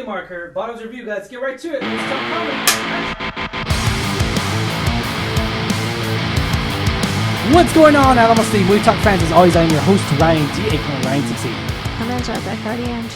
minute marker. Bottoms review, guys. Get right to it. Let's talk comedy. What's going on, Alamo City Movie Talk fans? As always, I am your host, Ryan D. aka Ryan16. I'm Angela Beck,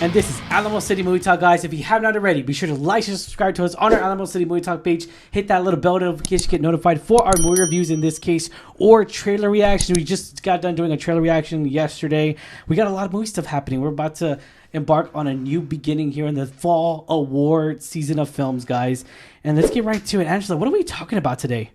and this is Alamo City Movie Talk, guys. If you have not already, be sure to like and subscribe to us on our Alamo City Movie Talk page. Hit that little bell notification to get notified for our movie reviews in this case, or trailer reaction. We just got done doing a trailer reaction yesterday. We got a lot of movie stuff happening. We're about to embark on a new beginning here in the fall award season of films, guys. And let's get right to it. Angela, what are we talking about today?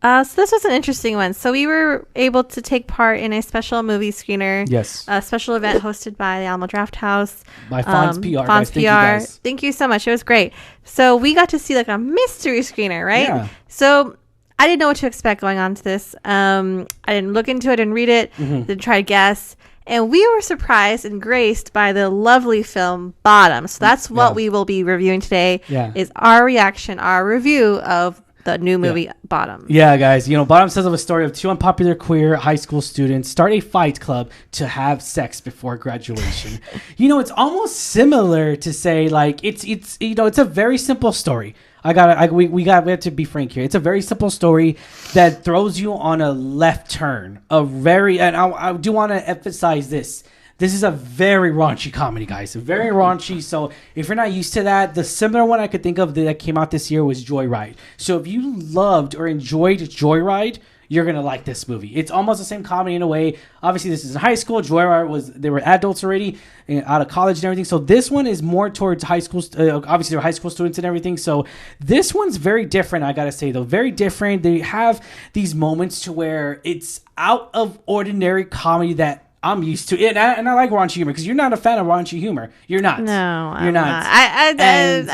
So this was an interesting one. So we were able to take part in a special movie screener. Yes. A special event hosted by the Alamo Draft House. By Fonz PR. Fonz guys. PR. Thank you, guys. Thank you so much. It was great. So we got to see like a mystery screener, right? Yeah. So I didn't know what to expect going on to this. I didn't look into it and read it. Didn't try to guess. And we were surprised and graced by the lovely film Bottom. So that's what we will be reviewing today. Yeah. Is our reaction, our review of the new movie Bottom. Yeah, guys. You know, Bottom says of a story of two unpopular queer high school students start a fight club to have sex before graduation. You know, it's almost similar to say like it's you know, it's a very simple story. We have to be frank here. It's a very simple story that throws you on a left turn. And I do want to emphasize this. This is a very raunchy comedy, guys. Very raunchy. So if you're not used to that, the similar one I could think of that came out this year was Joyride. So if you loved or enjoyed Joyride, you're going to like this movie. It's almost the same comedy in a way. Obviously, this is in high school. Joyride they were adults already, out of college and everything. So this one is more towards high school. Obviously, they're high school students and everything. So this one's very different, I got to say, though. Very different. They have these moments to where it's out of ordinary comedy that I'm used to it, and I like raunchy humor because you're not a fan of raunchy humor. You're not. No, you're I'm not.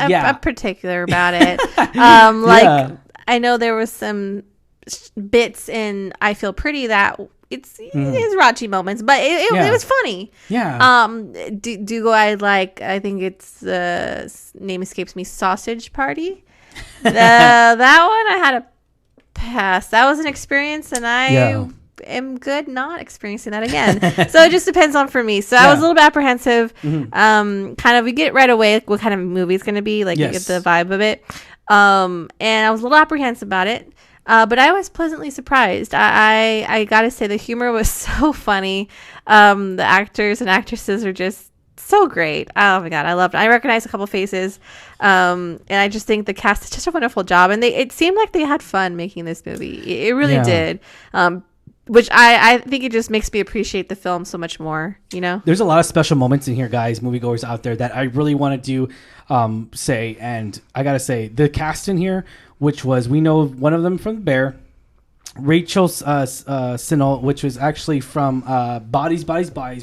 I'm particular about it. I know there was some bits in I Feel Pretty that it is raunchy moments, but it was funny. Yeah. I think it's name escapes me. Sausage Party. That one I had a pass. That was an experience, and I am good not experiencing that again. So it just depends on for me. So I was a little bit apprehensive. Kind of we get right away like, what kind of movie it's going to be. Like you get the vibe of it. And I was a little apprehensive about it. But I was pleasantly surprised. I gotta say the humor was so funny. The actors and actresses are just so great. Oh my god, I loved it. I recognized a couple faces. And I just think the cast did just a wonderful job. And it seemed like they had fun making this movie. It really did. Which I think it just makes me appreciate the film so much more, you know? There's a lot of special moments in here, guys, moviegoers out there, that I really want to say. And I got to say, the cast in here, which was, we know one of them from The Bear, Rachel Sinnel, which was actually from Bodies.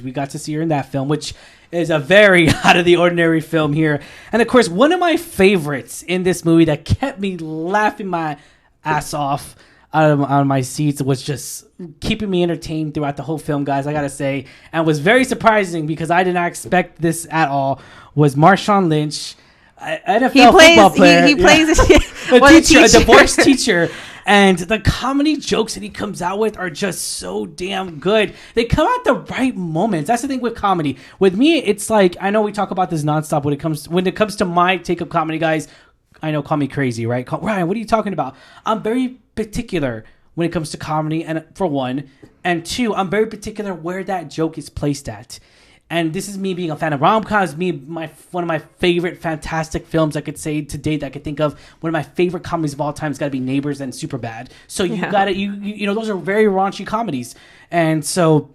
We got to see her in that film, which is a very out of the ordinary film here. And, of course, one of my favorites in this movie that kept me laughing my ass off out of my seats, was just keeping me entertained throughout the whole film, guys, I gotta say, and was very surprising because I did not expect this at all, was Marshawn Lynch, NFL football player. He plays a divorced teacher, and the comedy jokes that he comes out with are just so damn good. They come at the right moments. That's the thing with comedy. With me, it's like, I know we talk about this nonstop when it comes to my take of comedy, guys. I know, call me crazy, right? Ryan, what are you talking about? I'm very particular when it comes to comedy, and for one, and two, I'm very particular where that joke is placed at. And this is me being a fan of rom-coms. One of my favorite fantastic films I could say to date that I could think of. One of my favorite comedies of all time has got to be Neighbors and Superbad. So you got to, you know, those are very raunchy comedies. And so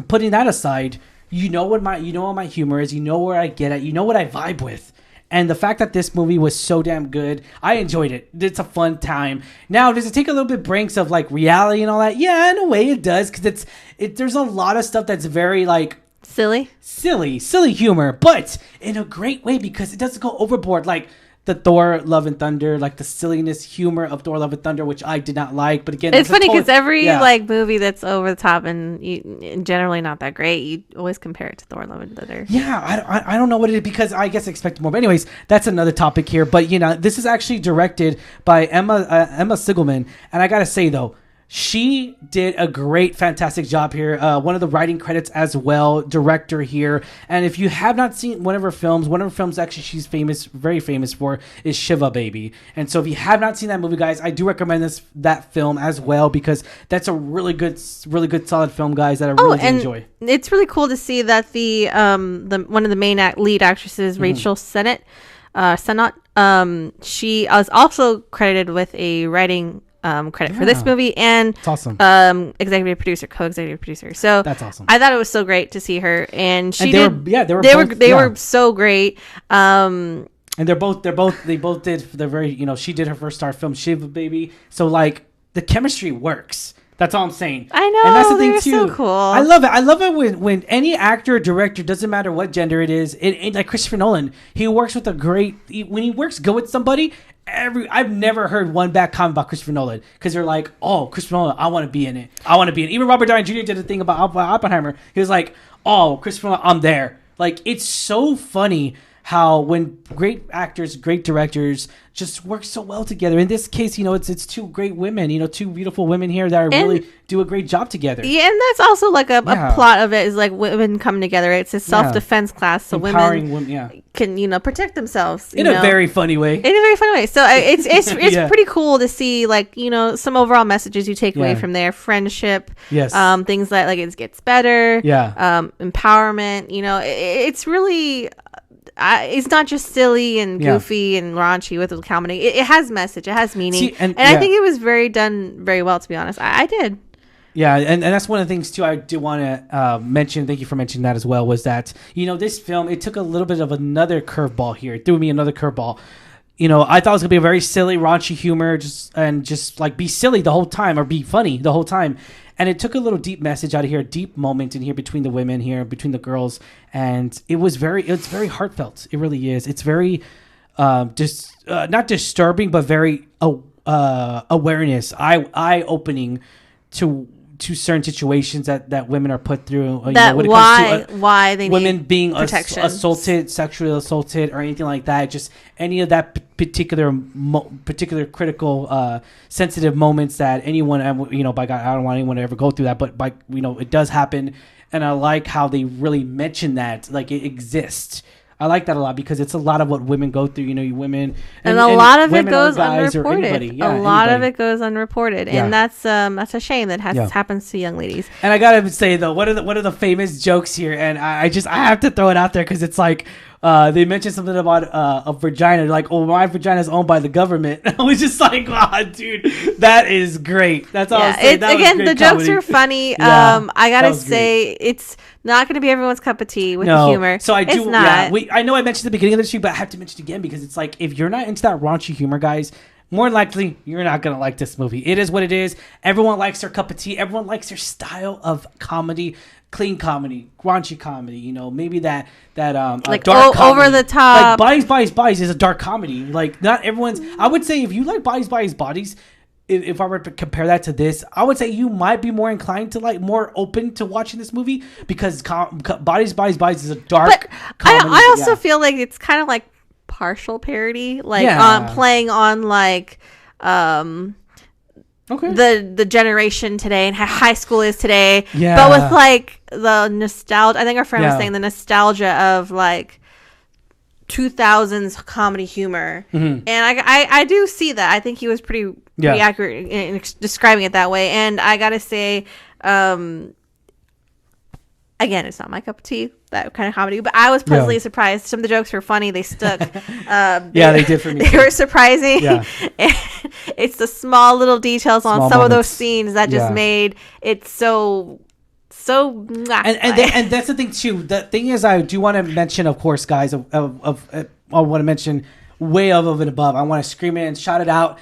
putting that aside, you know what my humor is. You know where I get at. You know what I vibe with. And the fact that this movie was so damn good, I enjoyed it. It's a fun time. Now, does it take a little bit breaks of like reality and all that? Yeah, in a way it does, because there's a lot of stuff that's very like silly humor, but in a great way because it doesn't go overboard. Like the Thor Love and Thunder, like the silliness humor of Thor Love and Thunder, which I did not like. But again, it's funny because every like movie that's over the top and generally not that great, you always compare it to Thor Love and Thunder. Yeah, I don't know what it is because I guess I expect more. But anyways, that's another topic here. But you know, this is actually directed by Emma Sigelman, and I gotta say though, She did a great, fantastic job here. One of the writing credits as well, director here. And if you have not seen one of her films actually she's very famous for is Shiva Baby. And so if you have not seen that movie, guys, I do recommend that film as well, because that's a really good, solid film, guys, that I really do enjoy. It's really cool to see that the one of the main lead actresses, Rachel Sennott, she was also credited with a writing credit for this movie, and it's awesome. co-executive producer. So that's awesome. I thought it was so great to see her, and they were so great. And they both did. They're very, she did her first star film, Shiva Baby. So like the chemistry works. That's all I'm saying. I know, and that's the thing too. So cool. I love it when any actor or director, doesn't matter what gender it is. It like Christopher Nolan, he works with when he works good with somebody. I've never heard one bad comment about Christopher Nolan, because they're like, oh, Christopher Nolan, I want to be in it. Even Robert Downey Jr. did a thing about Oppenheimer. He was like, oh, Christopher Nolan, I'm there. Like, it's so funny how when great actors, great directors just work so well together. In this case, it's two great women, two beautiful women here that really do a great job together. Yeah, and that's also like a plot of it, is like women coming together. It's a self-defense class, so empowering women can protect themselves in a very funny way. So it's pretty cool to see, like, some overall messages you take away from there. Friendship, things like it gets better, empowerment. It's really. It's not just silly and goofy and raunchy with the comedy. It has message. It has meaning. See, and I think it was done very well, to be honest. I did. Yeah, and that's one of the things, too, I do want to mention. Thank you for mentioning that as well, was that, this film, it took a little bit of another curveball here. It threw me another curveball. I thought it was going to be a very silly, raunchy humor, just like be silly the whole time, or be funny the whole time. And it took a little deep message out of here, a deep moment in here between the women here, between the girls. And it's very heartfelt. It really is. It's very, not disturbing, but very awareness, eye-opening to certain situations that women are put through. Why they women need being assaulted, sexually assaulted, or anything like that. Just any of that particular critical, sensitive moments that anyone, by God, I don't want anyone to ever go through that, but it does happen. And I like how they really mention that, like, it exists. I like that a lot, because it's a lot of what women go through, women. And a lot of it goes unreported. A lot of it goes unreported. And that's a shame that happens to young ladies. And I gotta say, though, one of the famous jokes here, and I have to throw it out there, because it's like, they mentioned something about a vagina, like, oh, my vagina is owned by the government. I was just like, wow, dude, that is great. That's all I'm saying. Again, the jokes are funny. I gotta say, it's not going to be everyone's cup of tea with the humor. So I do. It's not. I know I mentioned at the beginning of the show, but I have to mention it again, because it's like, if you're not into that raunchy humor, guys, more likely you're not going to like this movie. It is what it is. Everyone likes their cup of tea. Everyone likes their style of comedy. Clean comedy, raunchy comedy, maybe that like dark comedy. Over the top. Like Bodies is a dark comedy. Like, not everyone's. I would say if you like Bodies, if I were to compare that to this, I would say you might be more inclined to, like, more open to watching this movie, because Bodies is a dark comedy. I also feel like it's kind of like partial parody, like playing on like the generation today and how high school is today, but with like the nostalgia. I think our friend was saying the nostalgia of like 2000s comedy humor, and I do see that. I think he was pretty accurate in describing it that way. And I gotta say, again, it's not my cup of tea, that kind of comedy, but I was pleasantly surprised. Some of the jokes were funny. They stuck. They did for me. They were surprising. Yeah. It's the small little details on some of those scenes that just made it so. And that's the thing too. The thing is, I do want to mention, of course, guys, I want to mention way above and above. I want to scream it and shout it out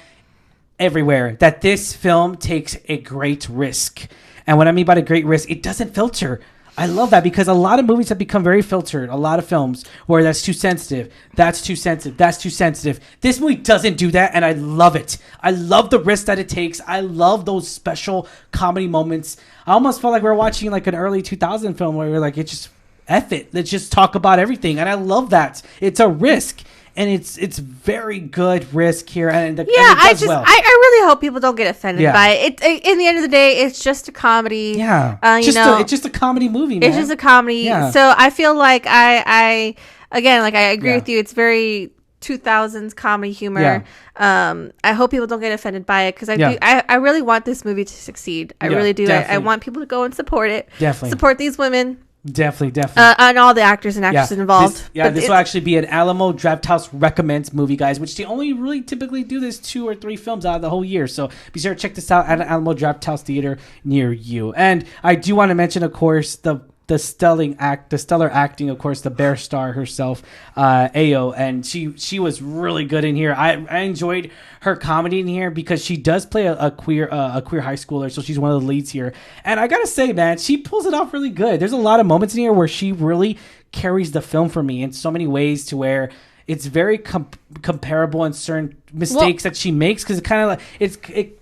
everywhere that this film takes a great risk. And what I mean by a great risk, it doesn't filter. I love that, because a lot of movies have become very filtered. A lot of films where that's too sensitive, that's too sensitive, that's too sensitive. This movie doesn't do that, and I love it. I love the risk that it takes. I love those special comedy moments. I almost felt like we were watching like an early 2000 film where we were like, it's just F it. Let's just talk about everything. And I love that. It's a risk. and it's very good risk here, and I really hope people don't get offended by it. In the end of the day, it's just a comedy. Yeah, it's just a comedy movie, man. It's just a comedy. Yeah. So I feel like I agree with you. It's very 2000s comedy humor. I hope people don't get offended by it, because I really want this movie to succeed. I really do. I want people to go and support it. Definitely support these women. Definitely. And all the actors and actresses involved. This will actually be an Alamo Drafthouse Recommends movie, guys, which they only really typically do this 2 or 3 films out of the whole year. So be sure to check this out at an Alamo Drafthouse theater near you. And I do want to mention, of course, the stellar acting, of course, the Bear star herself, Ayo, and she was really good in here. I enjoyed her comedy in here because she does play a queer high schooler, so she's one of the leads here. And I gotta say, man, she pulls it off really good. There's a lot of moments in here where she really carries the film for me in so many ways, to where it's very comparable in certain mistakes that she makes, because it kind of like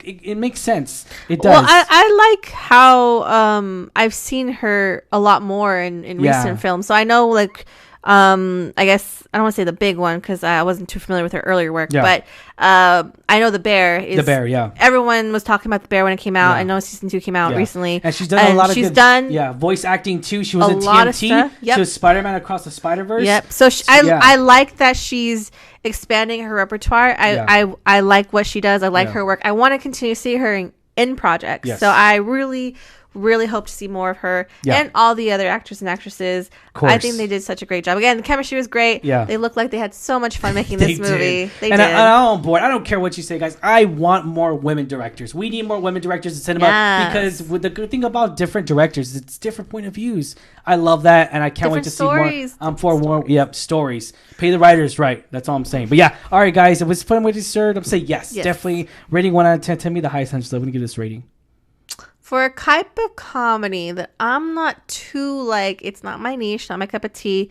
it makes sense. It does. Well, I like how I've seen her a lot more in recent films. So I know, like, I guess I don't want to say the big one, because I wasn't too familiar with her earlier work, but I know The Bear is... The Bear, yeah. Everyone was talking about The Bear when it came out. I know season 2 came out recently. And she's done a lot of good voice acting too. She was in TMT. She was Spider-Man Across the Spider-Verse. Yep. So I like that she's expanding her repertoire. I like what she does. I like her work. I want to continue to see her in projects. Yes. So I really hope to see more of her and all the other actors and actresses. I think they did such a great job. Again, the chemistry was great. They looked like they had so much fun making this movie. They did. I'm on board. I don't care what you say, guys. I want more women directors. We need more women directors in cinema, because with the good thing about different directors, it's different point of views. I love that, and I can't wait to see more. I'm for more stories. Pay the writers right. That's all I'm saying. But all right, guys, it was fun with this third. I'm saying yes, definitely. Rating 1 out of 10. Tell me the highest 100. I'm going to give this rating. For a type of comedy that I'm not too, it's not my niche, not my cup of tea,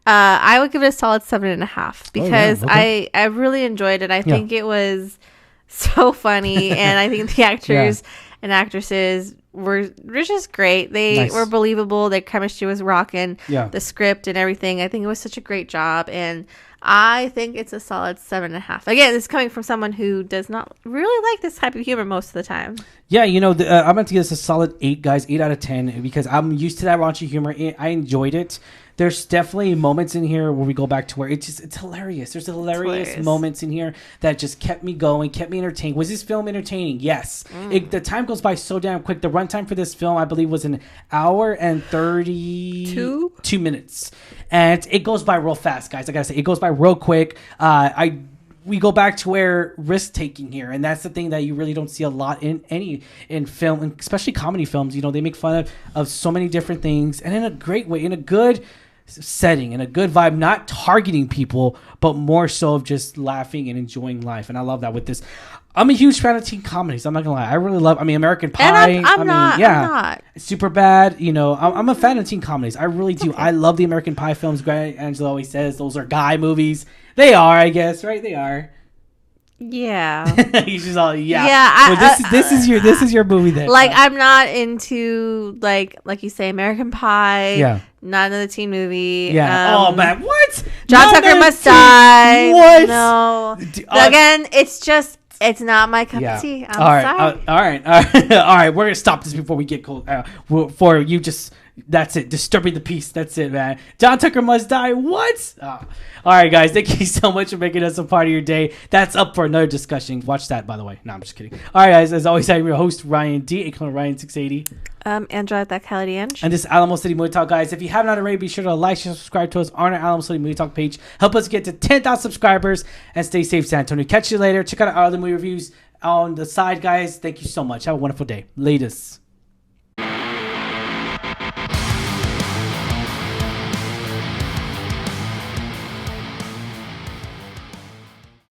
I would give it a solid 7.5, because I really enjoyed it. I think it was so funny, and I think the actors and actresses were just great. They were believable. Their chemistry was rocking. The script and everything. I think it was such a great job, and I think it's a solid 7.5. Again, this is coming from someone who does not really like this type of humor most of the time. Yeah, I'm going to give this a solid 8, guys. 8 out of 10, because I'm used to that raunchy humor. I enjoyed it. There's definitely moments in here where we go back to where it's hilarious. There's hilarious moments in here that just kept me going, kept me entertained. Was this film entertaining? Yes. The time goes by so damn quick. The runtime for this film, I believe, was an hour and 32 minutes. And it goes by real fast, guys. I got to say, it goes by real quick. We go back to where risk-taking here, and that's the thing that you really don't see a lot in film, and especially comedy films. They make fun of so many different things, and in a great way, in a good setting, in a good vibe, not targeting people, but more so of just laughing and enjoying life. And I love that with this. I'm a huge fan of teen comedies. I'm not gonna lie. I really love. American Pie. And I'm not. Super Bad. I'm a fan of teen comedies. I really do. Okay. I love the American Pie films. Grant Angelo always says those are guy movies. They are, I guess, right? They are. Yeah. He's just all this is your movie then. I'm not into like you say, American Pie. Yeah. Not another teen movie. Yeah. Oh man, what? John Tucker Must Die. What? No. Again, it's not my cup of tea. I'm sorry. All right. We're gonna stop this before we get cold. For you, that's it. Disturbing the peace. That's it, man. John Tucker Must Die. What? All right, guys. Thank you so much for making us a part of your day. That's up for another discussion. Watch that, by the way. No, I'm just kidding. All right, guys. As always, I'm your host, Ryan D. Ryan680. Andra, that Kelly Ange. And this is Alamo City Movie Talk, guys. If you haven't already, be sure to like, share, subscribe to us on our Alamo City Movie Talk page. Help us get to 10,000 subscribers and stay safe, San Antonio. Catch you later. Check out our other movie reviews on the side, guys. Thank you so much. Have a wonderful day. Latest.